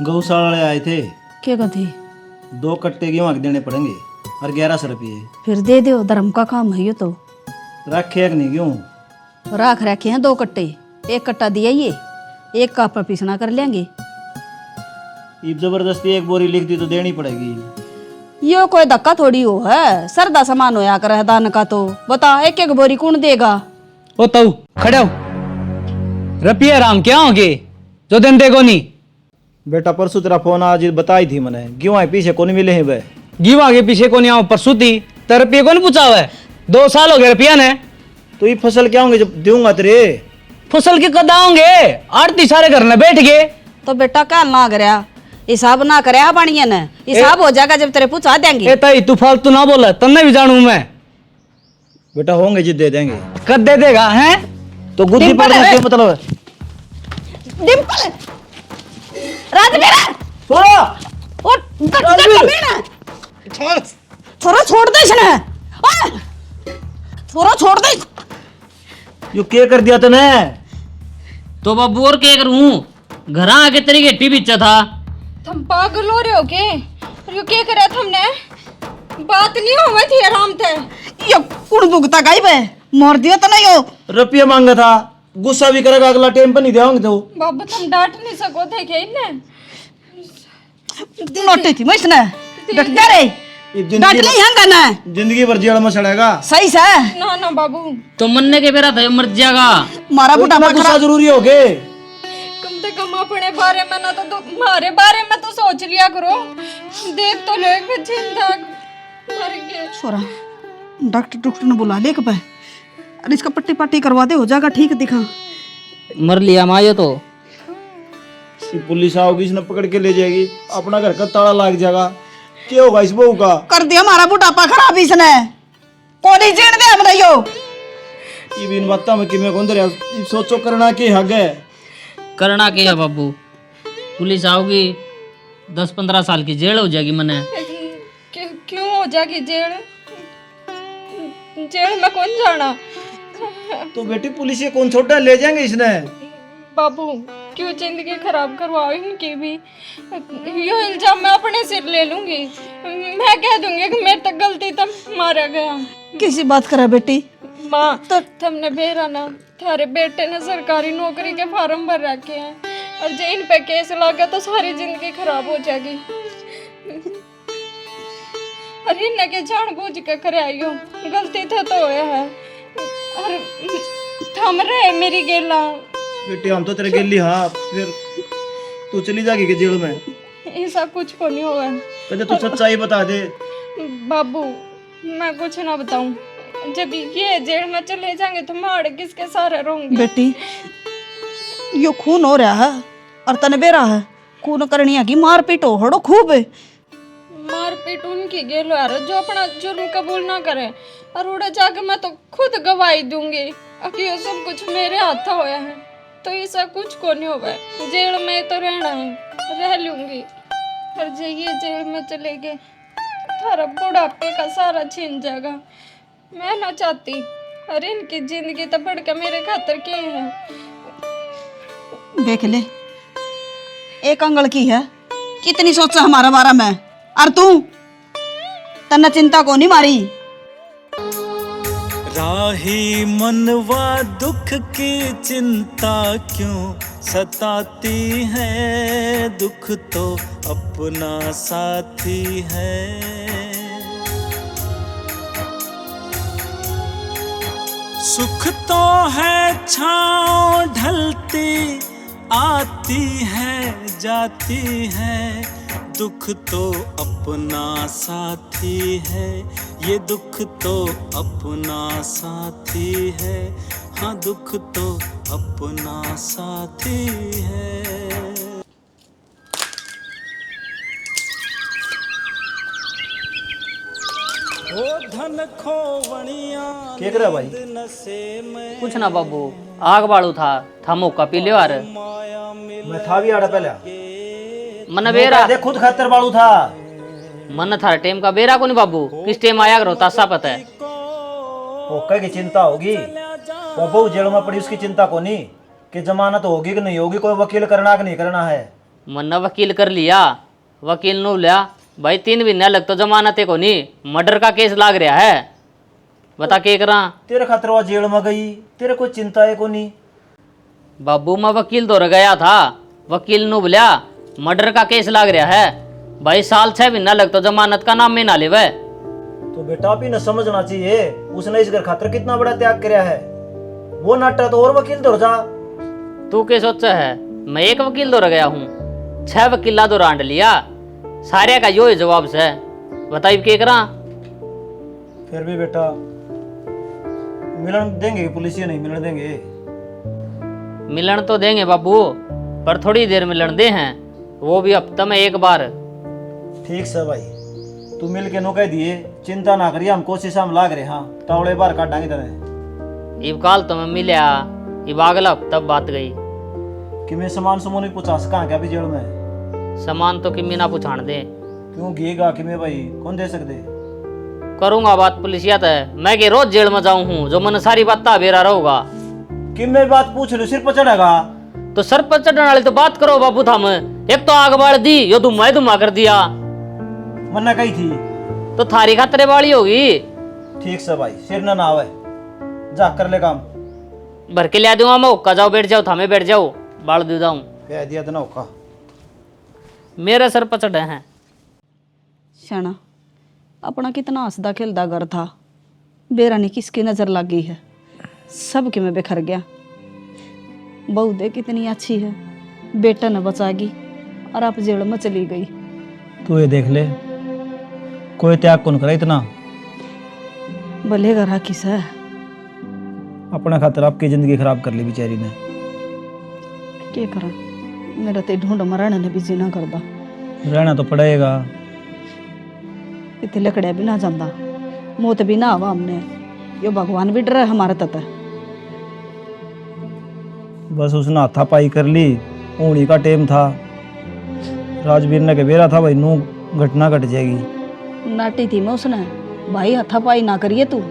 गौशाला वाले आए थे, क्या कहती? 2 कट्टे गेहूं देने पड़ेंगे और 1100 रुपये। फिर दे दो, धर्म का काम है ये तो। रखे कि नहीं गेहूं? राख रखे हैं 2 कट्टे, 1 कट्टा दिया ये, 1 का पर पीसना कर लेंगे। अब जबरदस्ती 1 बोरी लिख दी तो देनी पड़ेगी। यो कोई धक्का थोड़ी हो है, सरदा सामान होया कर है दान का तो। बता 1-1 बोरी कौन देगा? ओ ताऊ खड़े हो, रुपये राम क्या होगे जो दिन देगो नहीं? बेटा परसों तेरा फोन आज बताई थी मैंने, गेहूं पीछे कौन मिले हैं वे। गिवा के पीछे को नहीं आओ परसों थी तो रुपये को नहीं पूछा हुआ है। 2 साल हो गए रुपया ने। तो ये फसल क्या होंगे जब दूंगा तेरे? फसल के कदा होंगे, आरती सारे घर में बैठ गए। तो बेटा क्या ना करया, हिसाब ना करया पानी ने, हिसाब हो जाएगा जब तेरे पूछा देंगे। ए ताई तू फालतू ना बोला, तन्ने भी जानू मैं। बेटा होंगे जिद दे देंगे। कद दे देगा हैं? तो गुद्दी डिम्पल पकड़ना है। क्या मतलब है? डिम्पल राजवीर छोड़ो! और थोड़ा छोड़ दे इसने, थोड़ा छोड़ दे। यो क्या कर दिया तूने? तो बाबू और क्या करूं, घर आके तेरी गेटी बीचा था। तुम पागल हो रहे हो के? यो क्या करा तुमने? बात नहीं हो थी आराम थे। ये कौन भुगता गाई बे, मोर दियो तो नहीं हो। रुपया मांगा था, गुस्सा भी करेगा, अगला टाइम पर नहीं देंगे तो। बाबू तुम डांट नहीं सको थे क्या इन्हें? नोटी थी मैं इसने, डट जा रे, डांट नहीं हंगा ना। जिंदगी भर जेल में सड़ेगा। सही से ना ना बाबू, तो मरने के बेरा था मर जाएगा। मारा तो बुढ़ा इतना गुस्सा जरूरी हो गए? कम से कम अपने बारे में ना तो तुम्हारे बारे में तो सोच लिया करो। देख तो लो एक जिंदा मर गए। छोरा डॉक्टर ने बुला ले के पे, अरे इसका पट्टी पट्टी करवा दे, हो जाएगा ठीक दिखा। मर लिया मायो तो। पुलिस आओगी, इसने पकड़ के ले जाएगी, अपना घर का ताला लाग जाएगा। क्या होगा इस बहू का? कर दिया हमारा बुढ़ापा खराब इसने, कोनी जीण दे हमने यो। ये भी इन बातों में कि मैं कौन दे सोचो करना के हक है। करना क्या है बाबू, पुलिस आओगी 10-15 साल की जेल हो जाएगी मने। क्यों हो जाएगी जेल? जेल में कौन जाना? तो बेटी पुलिस ये कौन छोटा ले जाएंगे इसने? बाबू क्यों जिंदगी खराब करवाओ इनकी भी? यो इल्जाम मैं अपने सिर ले लूंगी। मैं कह दूंगी कि मेरे तक गलती तब मारा गया। किसी बात करे बेटी? माँ तो तुमने बेरा ना, थारे बेटे ने सरकारी नौकरी के फार्म भर रखे हैं और जो इन पे केस लगा तो सारी जिंदगी खराब हो जाएगी। अरे इन्हें के जानबूझ के करे आइयो, गलती तो होया है और थम रहे मेरी गेला। बेटी हम तो तेरे गिल्ली, हाँ फिर तू चली जाएगी कि जेल में? ऐसा कुछ को नहीं होगा। पहले तू सच्चाई बता दे। बाबू मैं कुछ ना बताऊं, जब ये जेल में चले जाएंगे तो मैं आड़े किसके सहारे रहूंगी? बेटी यो खून हो रहा है और तने बेरा है, खून करनी है कि मारपीट हो हड़ो खूब है। मारपीट उनकी गेलो यार जो अपना जुर्म कबूल ना करे, और उड़े जाके मैं तो खुद गवाही दूंगी कि ये सब कुछ मेरे हाथ होया है। तो ऐसा कुछ को नहीं होगा, जेल में तो रहना है, रह लूंगी। और जो ये जेल में चले गए थारा बुढ़ापे का सारा छीन जाएगा। मैं ना चाहती, अरे इनकी जिंदगी तो बढ़ के मेरे खातर के है। देख ले, एक अंगल की है, कितनी सोचा हमारा बारे में, और तू तन्ना चिंता को नहीं मारी। राही मनवा दुख की चिंता क्यों सताती है, दुख तो अपना साथी है। सुख तो है छाँव ढलती आती है जाती है, दुख तो अपना साथी है, ये दुख तो अपना साथी है, हाँ दुख तो अपना साथी है। ओ धन खोवणिया क्या कर रहा भाई? नशे में कुछ ना बाबू, आग बाड़ू था मौका पी लियो यार। मैं था भी आड़ा पहले मन बेरा देख खुद खातर बाड़ू था। मन था टेम का बेरा को नहीं बाबू, किस टेम आया करो तासा पता है। ओके की चिंता होगी, वो बहु जेल में पड़ी उसकी चिंता को नहीं कि जमानत होगी कि नहीं होगी, कोई वकील करना कि नहीं करना है। मन्ना वकील कर लिया, वकील नु लिया भाई 3 महीना लग तो जमानत है को नहीं, मर्डर का केस लाग रहा है, बता के करा। तेरे खातर वो जेल में गई, तेरे को चिंता है को नहीं? बाबू मैं वकील तो गया था, वकील नु बोलिया मर्डर का केस लाग रहा है भाई, साल 6 महीना लग तो जमानत का नाम में ना ले वह। तो बेटा आप ही न समझना चाहिए, उसने इस घर खातर कितना बड़ा त्याग कराया है। वो नाटा तो और वकील दौड़ जा। तू क्या सोचा है मैं एक वकील दौड़ गया हूँ, 6 वकीला तो रांड लिया, सारे का यो ही जवाब से बताइए के करा। फिर भी बेटा मिलन देंगे पुलिस, ये नहीं मिलन देंगे। मिलन तो देंगे बाबू, पर थोड़ी देर मिलन दे हैं, वो भी हफ्ते में एक बार। ठीक से भाई, तू मिल के नो कह दिए, चिंता ना करिए, हम कोशिश हम लाग रहे। हाँ तावड़े बार काटांगे तेरे। इब काल तो मैं मिलिया, इब अगला हफ्ता बात गई। कि मैं सामान समून भी पूछा सका क्या भी जेल में? सामान तो किमी ना पूछाण दे, क्यों गेगा कि मैं भाई कौन दे सकते? करूंगा बात पुलिसियत है, मैं के रोज जेल में जाऊं हूँ, जो मन सारी बात बेरा रहूंगा। कि मैं बात पूछ लू सिर पर चढ़ेगा? तो सर पर चढ़ने वाले तो बात करो बाबू थाम, एक तो आग बाढ़ दी, यो धुमा कर दिया, मन्ना कही थी तो थारी खतरे वाली होगी। ठीक से भाई, सिर न ना आवे, जा कर ले काम। भर के लिया दूंगा मैं, उक्का जाओ बैठ जाओ, थामे बैठ जाओ, बाढ़ दे जाऊं। कह दिया ना का मेरे सर पर चढ़े हैं। शाना अपना कितना हंसदा खेलदा घर था, बेरा ने किसकी नजर लग गई है, सब के में बिखर गया। बहू दे कितनी अच्छी है, बेटा न बचागी और आप जेल में चली गई। तू ये देख ले, कोई त्याग कौन करे इतना? भले घर किस है, अपना खातर आपकी जिंदगी खराब कर ली बेचारी ने। क्या करा, मेरा ते ढूंढ मरण ने भी जीना करदा, रहना तो पड़ेगा। इतने लकड़िया भी ना जाता, मौत भी ना आवा हमने, यो भगवान भी डर है हमारे तत। बस उसने हाथापाई कर ली, ऊँड़ी का टेम था, राजवीर ने के बेरा था भाई नू घटना घट जाएगी। नाटी थी मैं उसने, भाई हथापाई ना करिए तू,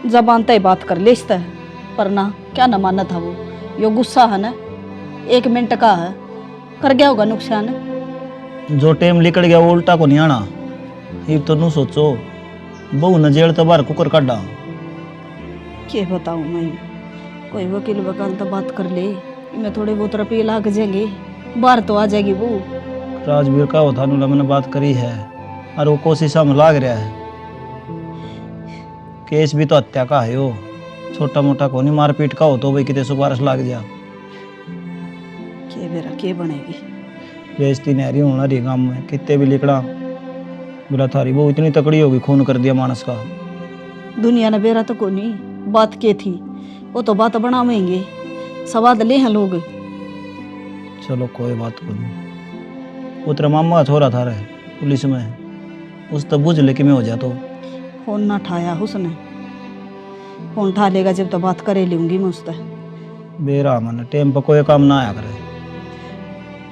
जबान तय बात कर ले इसते, पर ना क्या न माना था वो, यो गुस्सा है ना 1 मिनट का है, कर गया होगा नुकसान। जो टेम निकल गया वो उल्टा को नहीं आना। ये तो नू सोचो, बहू न जेल तो बाहर कुकर काटा। क्या बताऊँ मैं, कोई वकील वकाल तो बात कर ले, मैं थोड़े बहुत रुपये लाग जाएंगे, बाहर तो आ जाएगी वो। राजवीर का होता नूला मैंने बात करी है, और वो कोशिश हम लाग रहा है। केस भी तो हत्या का है, वो छोटा मोटा को नहीं, मारपीट का हो तो भाई कितने सुपारिश लाग जा। के बेरा के बनेगी, बेइज्जती नहरी होना रही गाँव में, कितने भी लिकड़ा बोला थारी वो इतनी तकड़ी होगी, खून कर दिया मानस का। दुनिया ने बेरा तो को नहीं, बात के थी वो तो बात बनावेंगे, सवाद ले हैं लोग। चलो कोई बात को नहीं, वो तेरा मामा छोरा था रहे पुलिस में, उस तब बुझ ले कि मैं हो जा तो। फोन ना उठाया उसने, फोन उठा लेगा जब तो बात करे लूंगी मैं उससे। बेरा मन टेम पर कोई काम ना आया करे।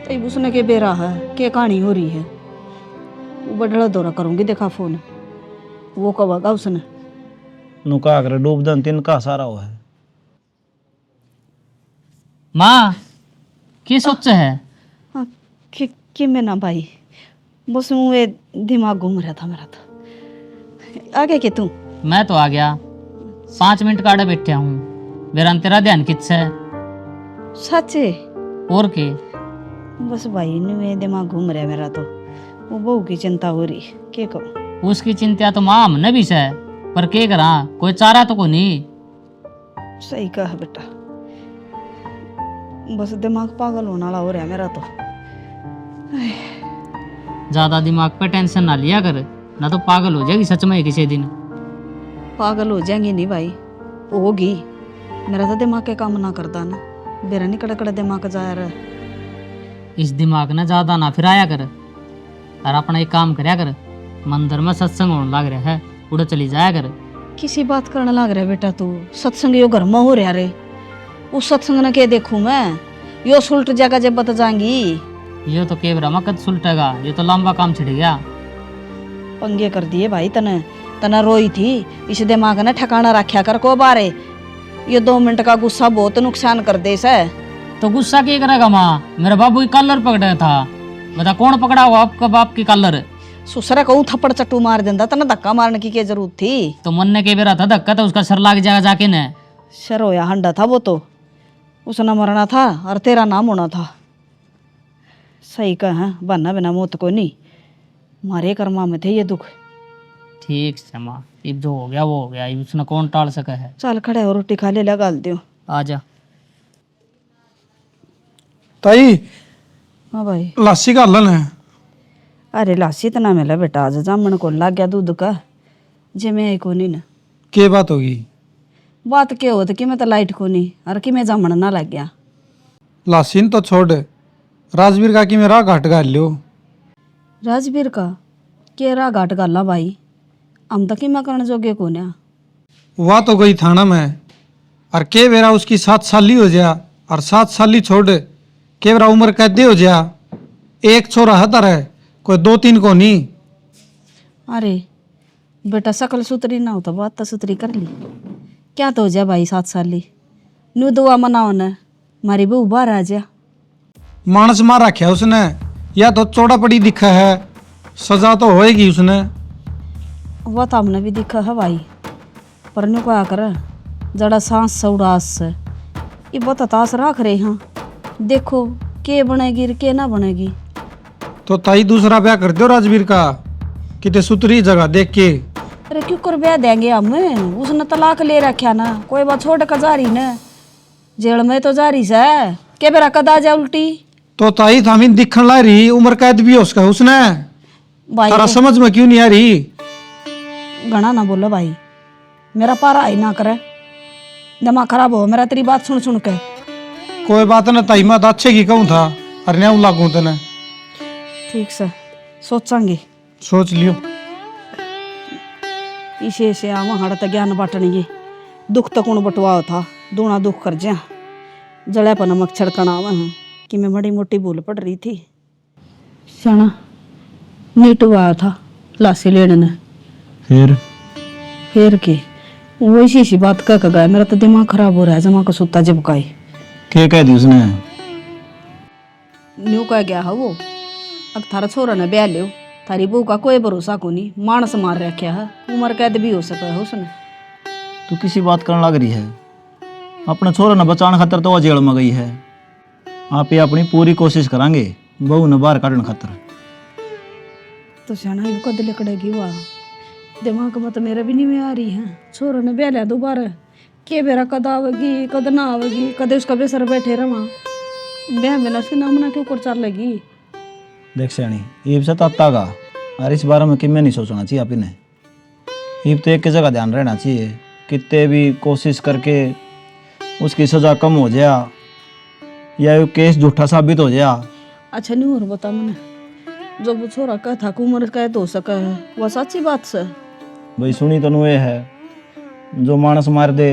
तब उसने के बेरा है, के कहानी हो रही है, वो बड़ा दौरा करूंगी देखा फोन, वो कहेगा उसने। नुका करे डूब दन तीन का सारा हो है। माँ की सोच है? हाँ कि मैं ना भाई, बस मुँह दिमाग घूम रहा था मेरा तो। आगे के तू? मैं तो आ गया, 5 मिनट काटे बैठे हूँ, मेरा तेरा ध्यान किस है? सच्चे? और के? बस भाई में दिमाग घूम रहा है मेरा तो, वो बहू की चिंता हो रही, क्या कहूँ। उसकी चिंता तो माँ हमने भी से, पर के करा, कोई चारा तो को नहीं। सही कहा बेटा, बस दिमाग पागल होने वाला हो रहा है मेरा तो। ज्यादा दिमाग पे टेंशन ना लिया कर, ना तो पागल हो जाएगी सच में किसी दिन। पागल हो जाएंगी नहीं भाई, होगी, मेरा तो दिमाग के काम ना करता ना, मेरा नहीं कड़ा दिमाग जा रहा है। इस दिमाग ने ज्यादा ना फिराया कर, और अपना एक काम करया कर, मंदिर में सत्संग होने लग रहा है, उड़े चली जाया कर। किसी बात करने लग रहा है बेटा तू, सत्संग यो घर में हो रहा रे, उस सत्संग ने के देखूं मैं, यो सुलट जाकर जब बता जाएंगी। ये तो केवरा मकद सुलटेगा, ये तो लंबा काम छिड़ गया। पंगे कर दिए भाई तने, तना रोई थी, इस दिमाग ने ठिकाना रखा कर को बारे, ये 2 मिनट का गुस्सा बहुत नुकसान कर दे से। तो गुस्सा क्या करेगा माँ, मेरे बाबू की कॉलर पकड़ा था, बता कौन पकड़ा हुआ आपका बाप की कॉलर? ससुरा कहूँ थप्पड़ चट्टू मार देंदा तना, धक्का मारने की क्या जरूरत थी? तो मन ने के बेरा था धक्का तो उसका सर लाग जाएगा जाके न। शर होया हंडा था वो तो, उसना मरना था और तेरा नाम होना था। सही कहा, बहाना बिना मौत को नहीं, मारे कर्मा में थे ये दुख। ठीक है माँ, अब जो हो गया वो हो गया, अब उसने कौन टाल सका है। चल खड़े हो, रोटी खा ले, लगा दियो। आजा। ताई हाँ भाई। लस्सी का हलन है। अरे लासी तो ना मिला बेटा, आज जामन को लग गया दूध का, जे मैं आई को नहीं ना। के बात होगी? बात क्या हो कि मैं तो लाइट को नहीं और कि मैं जामन ना लग गया। लस्सी तो छोड़, राजवीर का कि मेरा घाट गाल लियो। राजवीर का के रा घाट गाला भाई, हम तो कि मैं करने जोगे को ना। वह तो गई थाना में, और के बेरा उसकी 7 साली हो जा, और 7 साली छोड़ के बेरा उम्र कैदे हो जा। एक छोरा हतर है, कोई 2-3 को नहीं। अरे बेटा सकल सुतरी ना हो तो बात तो सुतरी कर ली, क्या तो हो जा भाई 7 साली। नू दुआ मनाओ न, मारी बहू बाहर आ जा। मानस मार रखा उसने, या तो चौड़ा पड़ी दिखा है, सजा तो होएगी उसने। वह तो हमने भी दिखा है भाई, पर न्यू क्या कर, जड़ा सांस से उड़ास से ये बतातास रख रहे हाँ, देखो के बनेगी और के ना बनेगी। तो ताई दूसरा ब्याह कर दो राजवीर का, कितने सुतरी जगह देख के। अरे क्यों कर ब्याह देंगे हम, उसने तलाक ले रखा ना, कोई बात छोड़ कर जा रही न, जेल में तो जा रही से के बेरा कदा जा उल्टी। तो ताई थामिन दिखन ला रही, उम्र कैद भी है उसका उसने, भाई तारा समझ में क्यों नहीं आ रही? घना ना बोलो भाई, मेरा पारा ही ना करे, दिमाग खराब हो मेरा तेरी बात सुन सुन के। कोई बात ना ताई, मैं तो अच्छे की कहूँ था, अरे नहीं लागू तेने। ठीक से सोचांगे, सोच लियो। इसे से आवा हड़ तक ज्ञान बांटनी, दुख तो कौन बटवाओ था, दूना दुख कर जा, जड़े पर नमक छिड़कना आवा हाँ, कि मैं बड़ी मोटी भूल पड़ रही थी। सना नीट हुआ था लासी लेने ने, फिर के वो इसी सी बात कह गया, मेरा तो दिमाग खराब हो रहा है, जमा को सुता जबकाई। क्या कह दी उसने? न्यू कह गया है वो, अब थारा छोरा ने ब्याह लियो, थारी बहू का कोई भरोसा को नहीं, मानस मार रखा है, उम्र कैद भी हो सका है उसने। तू किसी बात करने लग रही है? अपने छोरा ने बचाने खातर तो वो जेल में गई है, आप ये अपनी पूरी कोशिश करांगे बहू ने बाहर काटने खातर। तो शाना ही कद लकड़ेगी वाह, दिमाग में तो मेरा भी नहीं में आ रही है, छोरा ने ब्याह लिया दोबारा, के बेरा कद आवेगी कद ना आवेगी, कदे उसका बेसर बैठे रहा, ब्याह बिना उसके नाम ना क्यों कर चल लगी। देख सियाणी, ईब से ताता का, और इस बारे में कि मैं नहीं सोचना चाहिए आप इन्हें, ईब तो एक की जगह ध्यान रहना चाहिए, कितने भी कोशिश करके उसकी सज़ा कम हो जाए या केस झूठा साबित हो जाए। अच्छा नहीं और बता मैंने, जो वो छोरा का था उम्र कैद हो सका है, वह सच्ची बात से? भाई सुनी तो ये है, जो मानस मार दे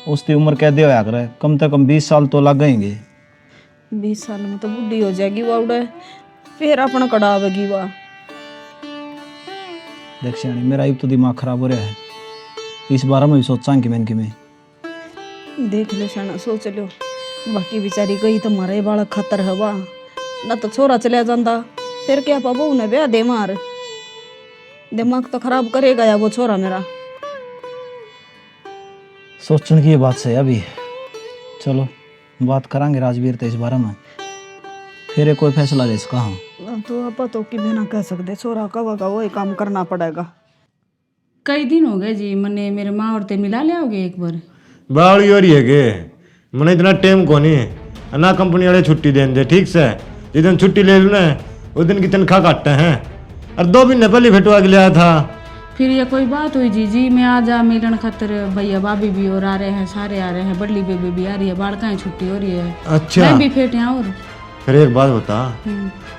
उसकी उम्र कैद होया करे, कम से कम 20 साल तो लग गएंगे। 20 साल में तो बुढ़ी हो जाएगी वह उड़े, फिर अपना कड़ावेगी वह। देख सियाणी, मेरा अब तो दिमाग खराब हो रहा है, इस बारे में भी सोचा कि मैं देख ले शाना, सोच लो, बाकी बेचारी गई तो मारे बालक खतर है वाह, ना तो छोरा चलिया जाता, फिर क्या पाबू ने ब्याह दे मार, दिमाग तो खराब करेगा या वो छोरा मेरा। सोचने की ये बात सही है अभी, चलो बात करांगे राजवीर तो इस बारे में, फिर ये कोई फैसला ले इसका। हाँ तो आप तो कि बिना कह सकते, छोरा कब का वही काम करना पड़ेगा। कई दिन हो गए जी, मने मेरे माँ और ते मिला ले आओगे एक बार? बावड़ी हो रही है के मैंने इतना टाइम को नहीं ना, कंपनी वाले छुट्टी दें दे ठीक से, जिस दिन छुट्टी ले लूँ ना उस दिन की तनख्वाह काटते हैं, और 2 महीने पहले भेटवा के लिया था। फिर ये कोई बात हुई जी, मैं आ जा मिलन खातर, भैया भाभी भी और आ रहे हैं, सारे आ रहे हैं, बड़ली बेबी भी आ रही है, बालकाएं छुट्टी हो रही है, अच्छा मैं भी फेट यहाँ। और फिर एक बात बता,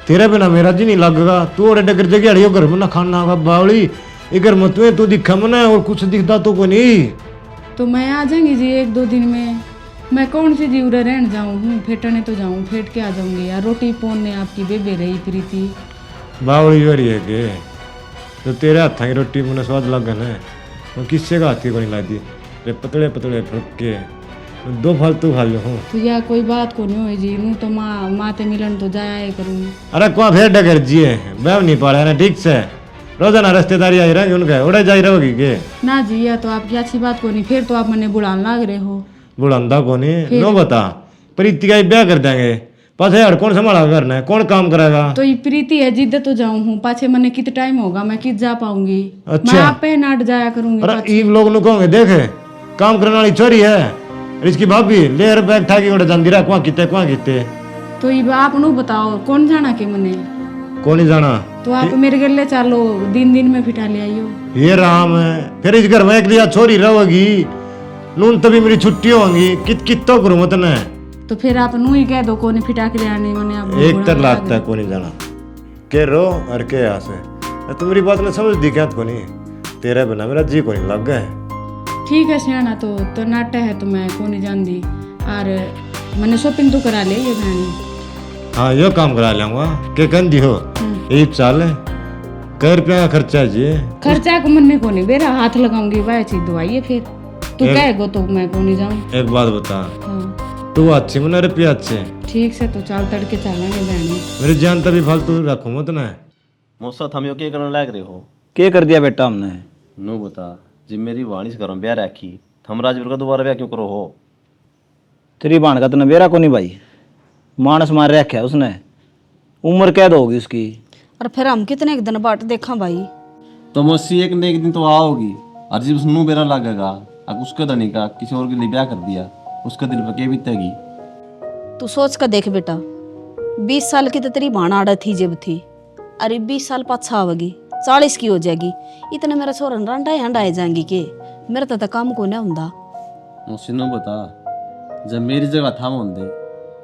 तेरे बिना मेरा जी नहीं लगेगा, तू और डगर जगह अड़ियो घर में ना खाना होगा बावड़ी, इधर मत तू दिखा मना और कुछ दिखता तो को नहीं। तो मैं आ जाऊंगी जी 1-2 दिन में, मैं कौन सी जी उड़े रहने जाऊँ, फेटने तो जाऊँ, फेट के आ जाऊंगी यार, रोटी पोनने आपकी बेबे रही प्रीति। बावड़ी हो रही है के तो तेरे हाथ की रोटी मैंने स्वाद लग गया ना, तो किससे का हाथी को नहीं ला दी, पतले पतले फुक के दो फालतू खा लो हूँ। तो या कोई बात को नहीं हुई जी, नू तो माते मिलन तो जाया ही करूँगी। अरे कुआ फिर डगर जिए बैव नहीं पा रहा ना ठीक से, रोजाना रिश्तेदारी आई रहेंगे उनके, उड़े जा रहोगी के? ना जी, या तो आपकी अच्छी बात को नहीं, फिर तो आप मैंने बुलाने लाग रहे हो। बुढ़ांदा को नहीं नो बता, प्रीति का ब्याह कर देंगे पास यार, कौन संभाला करना है, कौन काम करेगा? तो ये प्रीति है, जिद्द तो जाऊँ हूँ पाछे, मैंने कितना टाइम होगा, मैं कित जा पाऊंगी। अच्छा। मैं आप पे नाट जाया करूंगी अरे पाछे। इन लोग नु कहोगे देखे काम करने वाली चोरी है, इसकी भाभी लेर बैग ठाकी उड़े जांदी रहा, कुआ किते तो ये आप नु बताओ कौन जाना के मने? कौन ही जाना? तो आप मेरे गले चालो, दिन में फिटा ले आइयो। ये राम है, फिर इस घर में एक लिया छोरी रहोगी, नून तभी मेरी छुट्टी होगी, कित तो करूँ मत न। तो फिर आप नू ही कह दो कौन फिटा के ले आने, मैंने आप एक तर लगता है कौन ही जाना के रो और के यहाँ से तुम मेरी बात ने समझ दी क्या? कोनी तेरे बिना मेरा जी कोनी लग गया है। ठीक है सियाना, तो नाटा है तो मैं कौन जान दी, और मैंने शॉपिंग तो करा ले ये गानी। हाँ यो काम करा लूंगा के कन दी हो एक चाल कई रुपया का खर्चा है जी। खर्चा को मन्ने को नहीं, बेरा हाथ लगाऊंगी वह चीज दवाई है, फिर तू कहेगो तो मैं को नहीं जाऊँ। एक बात बता, हाँ तू अच्छी मना रुपया अच्छे ठीक से, तो चाल तड़के चलेंगे बहनी। मेरी जान तभी फालतू रखू मत ना। मौसा थम यो के करने लाग रहे हो? क्या कर दिया बेटा हमने? नो बता, जिब मेरी वाणी से करो ब्याह रखी, थम राजवीर का दोबारा ब्याह क्यों करो हो? तेरी बाण का तो बेरा को नहीं भाई, मानस मार रखा है उसने, उम्र कैद होगी उसकी। और फिर हम कितने एक दिन बाट देखा भाई? तो मौसी एक न एक दिन तो आओगी, और जब उसनू बेरा लगेगा, अब उसका धनी का किसी और के लिए ब्याह कर दिया, उसका दिल पर क्या बीतेगी? तू सोच कर देख बेटा, 20 साल की तो तेरी भाण आड़ा थी जब थी, अरे 20 साल पाछा आवेगी, 40 की हो जाएगी, इतने मेरा छोरन रंडाए हंडाए जाएंगी के? मेरा तो काम को नहीं हुंदा। मौसी नो बता, जब मेरी जगह था होंदे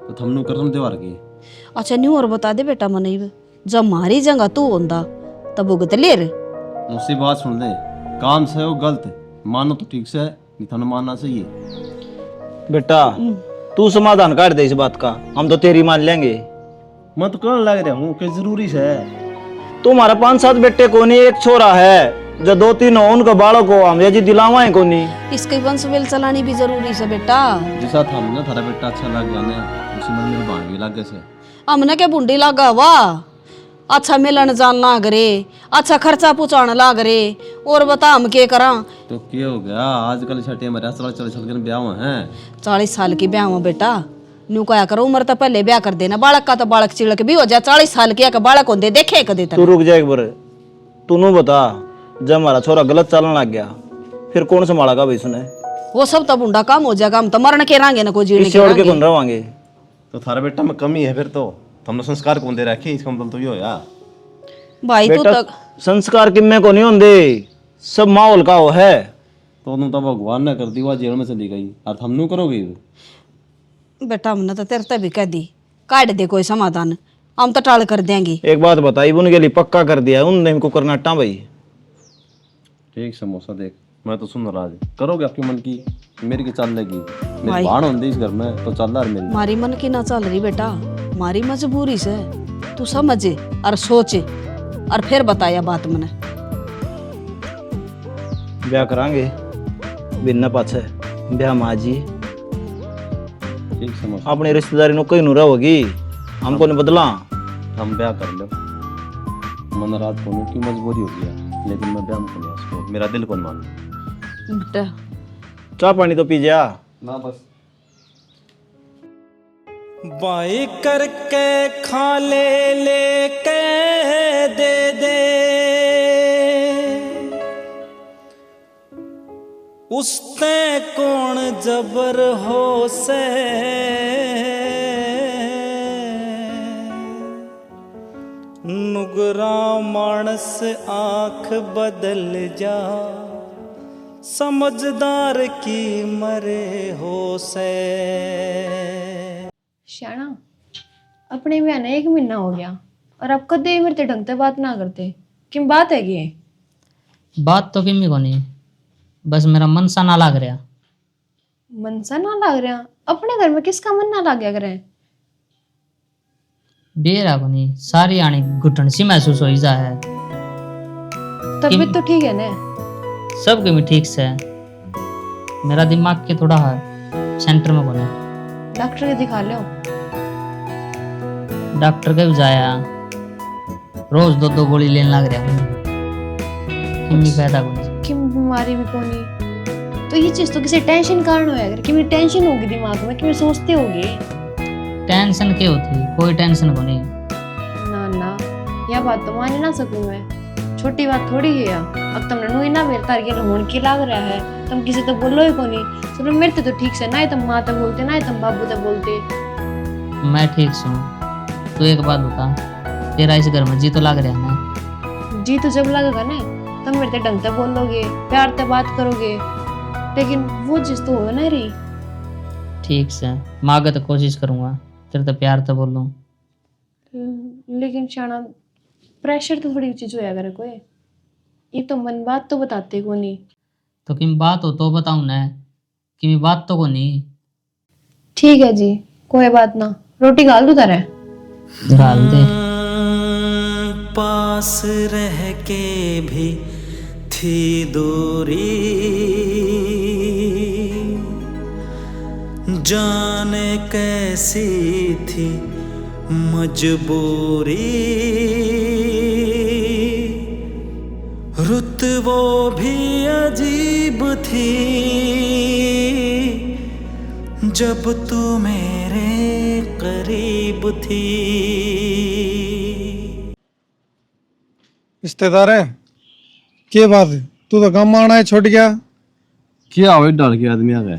तो थमनू करम देवार के। अच्छा न्यू और बता दे बेटा मनीब, जब हमारी जगह तू होंदा तब भुगत ले रे। मौसी बात सुन ले, काम से हो गलत मानो तो ठीक से है, नहीं थमने मानना चाहिए। बेटा तू समाधान कर दे इस बात का, हम तो तेरी मान लेंगे। मैं तो कहने लग रहा हूँ कि जरूरी है। तुम्हारा 5-7 बेटे को नहीं, एक छोरा है, जो 2-3 हो उनका बालक हो, हम ये जी दिलावा है को नहीं। इसके वंश वेल चलानी भी जरूरी है बेटा। जैसा था ना थारा बेटा अच्छा लग जाने, उसी मन मेरी बाण भी लग गए से। हमने क्या बुंडी लागा वाह, अच्छा मिलन जान लाग रे, अच्छा खर्चा पुचाण लाग रे, और बता हम के करा? तो क्या हो गया, आजकल छठे हमारे 40 साल के ब्याह हुए हैं। 40 साल की ब्याह हुआ बेटा, न्यू क्या करो, उम्र तो पहले ब्याह कर देना, बालक का तो बालक चिड़क भी हो जाए, 40 साल की बालक होंदे देखे कदे तक। तू रुक जा एक बार, तू नू बता, जब हमारा छोरा गलत चलने लग गया फिर कौन संभालेगा भाई सुने? वो सब तो बुंडा काम हो जाएगा, हम तो मरण के रांगे ना कोई जीने इसे के छोड़ के रांगे। कौन रवांगे? तो थारा बेटा में कमी है फिर तो हमने संस्कार कौन दे रखे, इसका मतलब तो ये हो यार। भाई तू बेटा तक संस्कार किम्मे को नहीं होंदे, सब माहौल का हो है। तो तुम तो भगवान ने कर दी, वह जेल में चली गई, और हम नू करोगे? बेटा हमने तो तेरे भी कह दी, काट दे कोई समाधान, हम तो टाल कर देंगे। एक बात बताई, उनके लिए पक्का कर दिया, उन इनको करना टा भाई। ठीक समोसा देख, मैं तो सुन रहा करोगे आपके मन की, मेरी की चल लेगी, भाई। मेरी बाण होंदी इस घर में तो चल रहा है मेरी। मारी मन की ना चल रही बेटा, मारी मजबूरी से, तू समझे और सोचे और फिर बताया बात मने। ब्याह करांगे बिना पाछे, ब्याह माजी ठीक समोसा, अपनी रिश्तेदारी नो कोई नूरा होगी, हमको नहीं बदला। हम ब्याह कर लो, मन रात को की मजबूरी हो गया, लेकिन मैं ब्याह को नहीं, उसको मेरा दिल कौन मान। बेटा चाह पानी तो पी जा ना बस बाई करके खा ले के दे दे, उसते कौन जबर हो से, नुगरा मानस आंख बदल जा, समझदार की मरे हो से। श्याना अपने भी आना 1 महीना हो गया और अब कदे मेरे ढंग से बात ना करते, किम बात है ये? बात तो किमी को नहीं, बस मेरा मन सा ना लाग रहा। मन सा ना लाग रहा? अपने घर में किसका मन ना लाग गया करे? बेरा को नहीं, सारी आने घुटन सी महसूस हो जा है। तबीयत तो ठीक है ना? सब के भी ठीक से, मेरा दिमाग के थोड़ा सेंटर में कोने डॉक्टर के दिखा लो। डॉक्टर के भी जाया, रोज 2-2 गोली लेने लग रहा हूँ, कितनी फायदा कोनी। कि बीमारी भी कोनी तो ये चीज तो किसी टेंशन कारण होया अगर कि टेंशन होगी दिमाग में कि सोचते होगे। टेंशन क्या होती, कोई टेंशन कोनी। ना ना यह बात तो मान ना सकूं मैं, छोटी बात थोड़ी है। अब तुमने नुई ना मेरे तार के होने की लाग रहा है, तुम किसी तो बोलो ही कोनी। चलो मेरे तो ठीक से ना ही तुम माँ तो बोलते ना ही तुम बाबू तो बोलते। मैं ठीक हूँ। तू एक बात बता, तेरा इस घर में जी तो लग रहा है ना? जी तो जब लगेगा ना तुम मेरे से ढंग से बोलोगे, प्यार से बात करोगे, लेकिन वो चीज तो होगा ना रही। ठीक से मांगे तो कोशिश करूंगा तेरे तो प्यार तो बोलूं। लेकिन शाना प्रेशर तो थोड़ी चीज होया करे कोई, ये तो मन बात तो बताते को नहीं। तो किम बात हो तो बताऊं ना, किम बात तो को नहीं। ठीक है जी, कोई बात ना, रोटी गाल दो तारे डाल दे। पास रह के भी थी दूरी, जाने कैसी थी मजबूरी, रुत वो भी अजीब थी जब तू मेरे करीब थी। रिश्तेदार है क्या बात है? तू तो गम आना है छोड़ गया। क्या हो डर के आदमी आ गए,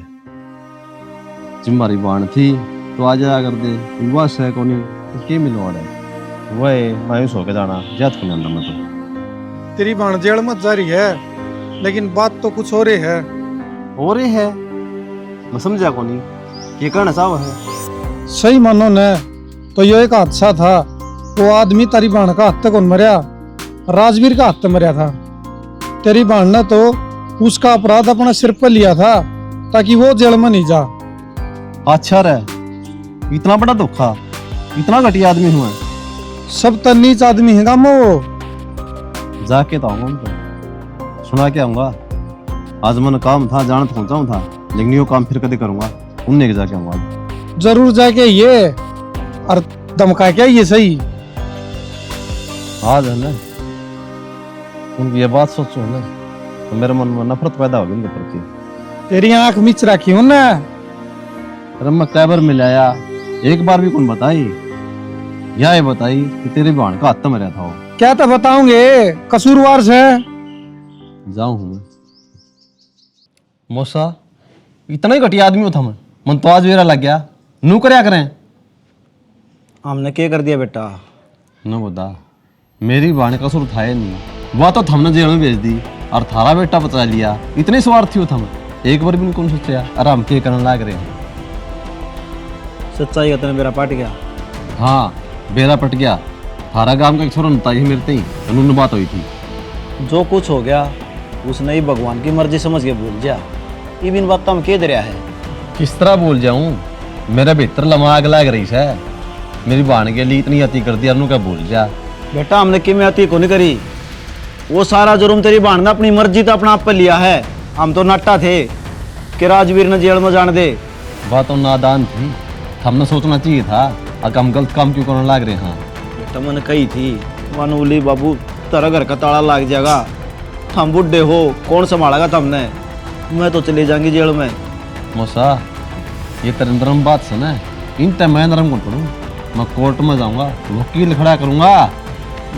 तुम्हारी बाण थी तो आ जाया कर दे, बस है कोनी के मिलवाड़ है। वही मायूस होके जाना जात को नहीं मैं तो। तेरी बाण जेल मत जा रही है, लेकिन बात तो कुछ हो रही है। हो रही है मैं समझा कोनी ये कहना चाहो है। सही मानो न तो यो एक हादसा था, वो आदमी तेरी बाण का हाथ तक मरया, राजवीर का हाथ मरया था। तेरी बाण ने तो उसका अपराध अपना सिर पर लिया था ताकि वो जेल में नहीं जा। अच्छा रे, इतना बड़ा धोखा, इतना घटिया आदमी हुआ। सब तन्नीच आदमी है गामो। जाके तो आऊंगा उनको, सुना के आऊंगा। आज मन काम था, जान तो पहुंचाऊं था, लेकिन यो काम फिर कभी करूंगा, उनने के जाके आऊंगा। जरूर जाके ये और धमका क्या ये सही। आज है ना उनकी ये बात सोचो ना तो मेरे मन में नफरत पैदा होगी उनके प्रति। तेरी आंख मिच रखी हूं ना। अरे मैं कै बार मिलाया, एक बार भी कौन बताई, या ये बताई कि तेरी बहन का हाथ में रहा था वो। क्या तो बताऊंगे, कसूरवार से जाऊं हूं मैं। मौसा इतना ही घटिया आदमी था मैं, मन तो आज मेरा लग गया। नू क्या करें? हमने क्या कर दिया बेटा? न बता, मेरी बहन का कसूर था ही नहीं, वह तो हमने जेल में भेज दी और थारा बेटा बचा लिया। इतने स्वार्थी हो थम, एक बार भी नहीं कौन सोचा अरे हम क्या करने लाग रहे हैं। सच्चाई का तेने मेरा पाट गया। हाँ बेरा पट गया, थारा गांव का एक छोरा नता ही मेरे ते ही उन्होंने बात हुई थी। जो कुछ हो गया उसने ही भगवान की मर्जी समझ के भूल जा। ये बिन बात तो हम कह दे रहा है। किस तरह बोल जाऊं, मेरा भीतर लमा आग लाग रही है। मेरी बहन के लिए इतनी अति कर दिया, क्या भूल जा। बेटा हमने किमें अति को नहीं करी, वो सारा जुर्म तेरी बहन ने अपनी मर्जी तो अपना आप पर लिया है। हम तो नट्टा थे कि राजवीर ने जेल में जान दे। बात तो नादान थी, हमने सोचना चाहिए था अगर हम गलत काम क्यों करने लाग रहे हैं। बेटा मैंने कही थी मानूली बाबू तेरा घर का ताला लाग जाएगा, हम बुढ़े हो कौन संभालेगा तुमने, मैं तो चली जाऊंगी जेल में। मौसा ये तेरे नरम बात से ना, इन तय मैं नरम कौन करूँ, मैं कोर्ट में जाऊंगा, वकील खड़ा करूंगा।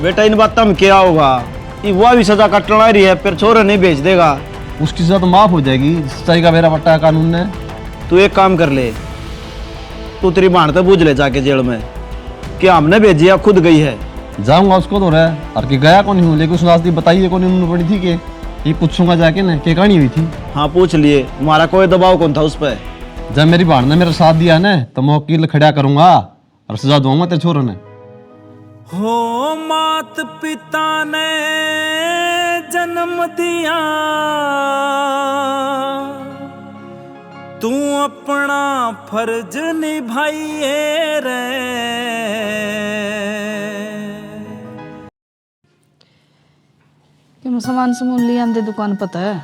बेटा इन बात में क्या होगा, ये वह भी सजा कटना रही है, फिर छोरा नहीं भेज देगा। उसकी सजा तो माफ हो जाएगी, सच्चाई का बेरा पट्टा कानून ने। तू एक काम कर ले, तू तेरी बहन तो पूछ ले जाके जेल में कि हमने भेजी या खुद गई है। जाऊंगा उसको तो रहा और कि गया कौन हूँ, लेकिन उस रास्ते बताइए कौन उन्होंने पड़ी थी कि ये पूछूंगा जाके ना क्या कहानी हुई थी। हाँ पूछ लिए, हमारा कोई दबाव कौन था उस पर। जब मेरी बहन ने मेरा साथ दिया ना तो मैं वकील खड़ा करूंगा और सजा दूंगा तेरे छोरे ने। हो मात पिता ने जन्म दिया, तू अपना फर्ज निभाइए रे। कि मैं सामान समून लिया आंदे दुकान पता है।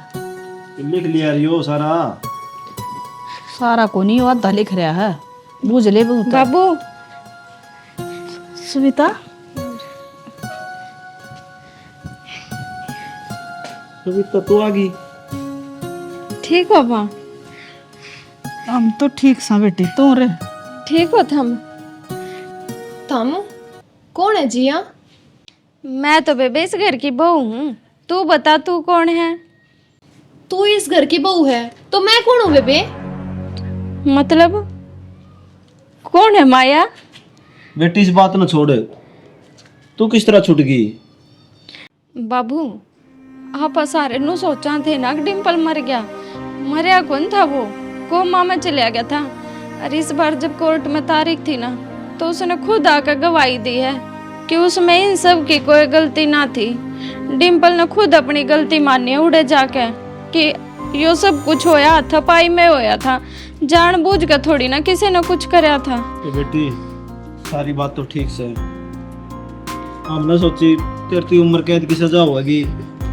लिख लिया रियो सारा। सारा को नहीं आधा लिख रहा है, बूझ ले बहुत। बाबू सुविता सुविता तू आ गई? ठीक हो माँ? हम तो ठीक सा बेटी, तू रे? ठीक हो थम? थम कौन है जिया? मैं तो बेबे इस घर की बहू हूँ। तू बता तू कौन है? तू इस घर की बहू है तो मैं कौन हूँ बेबे? मतलब कौन है माया? बेटी इस बात न छोड़, तू किस तरह छूट गई? बाबू आप सारे नु सोचा थे ना कि डिम्पल मर गया। मरिया कौन था वो? कोमा में चला गया था। और इस बार जब कोर्ट में तारीख थी ना तो उसने खुद आकर गवाही दी है कि उसमें इन सब की कोई गलती ना थी। डिम्पल ने खुद अपनी गलती मानी है उड़े जाके कि यो सब कुछ होया थपाई में होया था, जानबूझ कर थोड़ी ना किसी ने कुछ कराया था। तो बेटी सारी बात तो ठीक से, हमने सोची तेरी उम्र कैद की सजा होगी,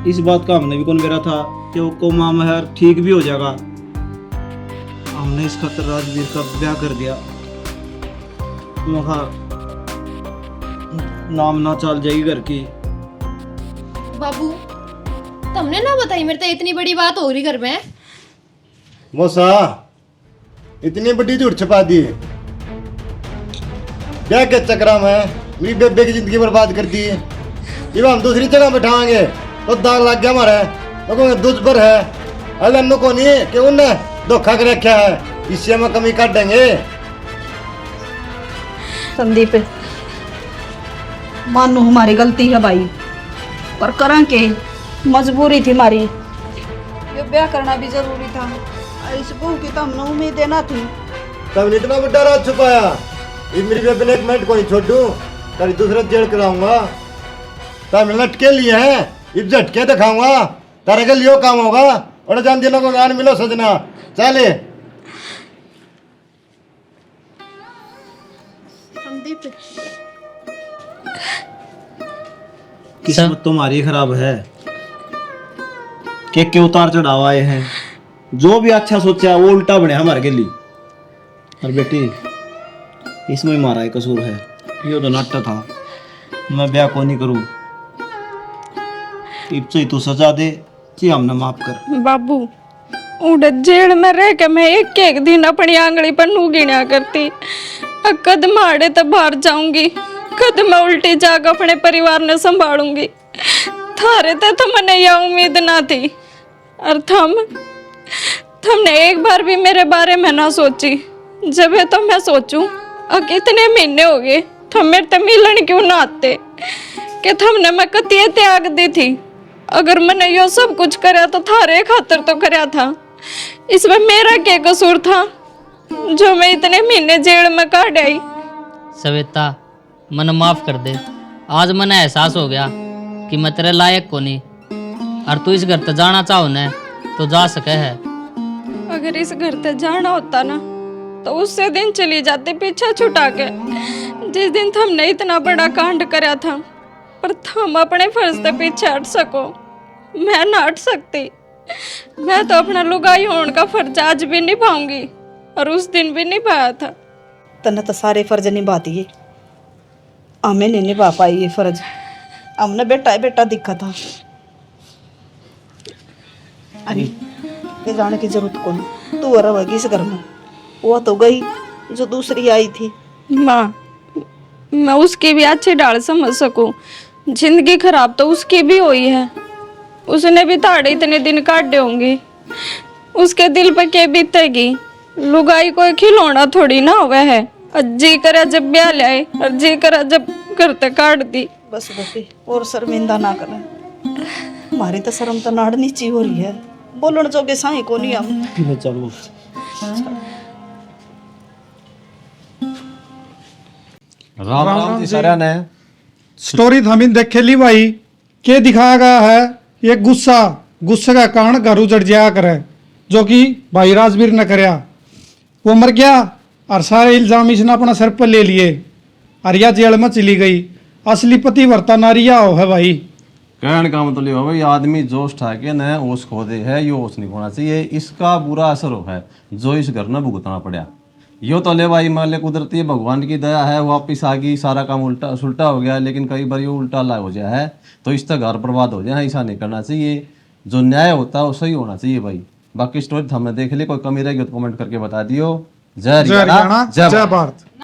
इस बात का हमने भी कौन मेरा था कि वो कोमा महर ठीक भी हो जाएगा। हमने इस खातर राजवीर का ब्याह कर दिया। महा नाम ना चल जाएगी घर की। बाबू तुमने ना बताई मेरे तो इतनी बड़ी बात हो रही घर में। मौसा इतनी बड़ी झूठ छपा दी, क्या के चक्रा में मेरी बेबे की जिंदगी बर्बाद कर दी। जब हम दूसरी जगह बैठाएंगे तो दाग लग गया हमारे, तो दुष्बर है अल्लाह को नहीं कि उनने धोखा कर रखा है, इससे हम कमी काट देंगे। संदीप मानो हमारी गलती है भाई, पर करें के मजबूरी थी हमारी। ये ब्याह करना भी जरूरी था, इस बहू की तो हमने उम्मीद ना थी। तब इतना बड़ा राज छुपाया, ये मेरी बेबे ने एक मिनट को नहीं छोड़ू, तारी दूसरा जेल कराऊंगा। तब लटके लिए हैं, इब झटके दिखाऊंगा, तारे के लियो काम होगा। और जान दिनों को ज्ञान मिलो सजना चले। संदीप किस्मत तुम्हारी खराब है के उतार चढ़ाव आए हैं, जो भी अच्छा सोचा वो उल्टा बने हमारे के लिए। और बेटी इसमें ही हमारा ही कसूर है, ये तो नाटक था, मैं ब्याह को नहीं करूं। इब से तू सजा दे जी, हमने माफ कर। बाबू उड़े जेल में रह के मैं एक एक दिन अपनी आंगली पर नू गिना करती। कद माड़े तो बाहर जाऊंगी, कद मैं उल्टी जाकर अपने परिवार ने संभालूंगी। थारे तो मैंने यह उम्मीद ना थी। और तुमने एक बार भी मेरे बारे में ना सोची। जब है तो मैं सोचूं अब कितने महीने हो गए तुम मेरे तो मिलन क्यों ना आते कि तुमने मैं कतिये त्याग दी थी। अगर मैंने यो सब कुछ करा तो थारे खातर तो करा था, इसमें मेरा क्या कसूर था जो मैं इतने महीने जेल में काट आई। सविता मन माफ कर दे, आज मने एहसास हो गया कि मैं तेरे लायक को नहीं, और तू इस घर ते जाना चाहो न तो जा सके है। अगर इस घर ते जाना होता ना तो उससे दिन चली जाती पीछा छुटा के, जिस दिन तुमने इतना बड़ा कांड करा था। पर तुम अपने फर्ज से पीछे हट सको, मैं ना हट सकती। मैं तो अपना लुगाई होने का फर्ज आज भी निभाऊंगी और उस दिन भी निभाया था। तने तो सारे फर्ज निभा दिए, हमें नहीं निभा पाई ये फर्ज। हमने बेटा दिखा था। अरे ये जाने की जरूरत कौन, तू रहेगी इस घर में, वो तो गई जो दूसरी आई थी। माँ मैं उसकी भी अच्छी डाल समझ सकूं, जिंदगी खराब तो उसकी भी हुई है। उसने भी ताड़े इतने दिन काटे होंगे, उसके दिल पर क्या बीतेगी। लुगाई कोई खिलौना थोड़ी ना हुआ है, और जी करा जब ब्याह लाए और जी करा जब करते काट दी। बस बेटी और शर्मिंदा ना करें, हमारी तो शर्म तो नाड़ नीची हो रही है, बोलन जोगे साई को नहीं हम। चलो राम राम जी सारा ने। स्टोरी थमीन देखे ली भाई, के दिखाया गया है ये गुस्से का कारण घर उजड़ जाया करे, जो कि भाई राजवीर ने करया। वो मर गया और सारे इल्जाम इसने अपना सर पर ले लिए और यह जेल में चली गई। असली पतिव्रता नारिया हो है भाई, कहने का मतलब ये हो भाई आदमी जोश ठा के न ओस खो दे है, यो ओस नहीं खोना चाहिए। इसका बुरा असर हो है जो इस घर में भुगतना पड़ा। यो तो ले भाई मान ले कुदरती भगवान की दया है, वापिस आ गई, सारा काम उल्टा सुलटा हो गया, लेकिन कई बार ये उल्टा ला हो जाए है तो इसका घर बर्बाद हो जाए। ऐसा नहीं करना चाहिए, जो न्याय होता है वो सही होना चाहिए भाई। बाकी स्टोरी हमने देख ली, कोई कमी रहेगी तो कमेंट करके बता दियो। जय हरियाणा, जय भारत।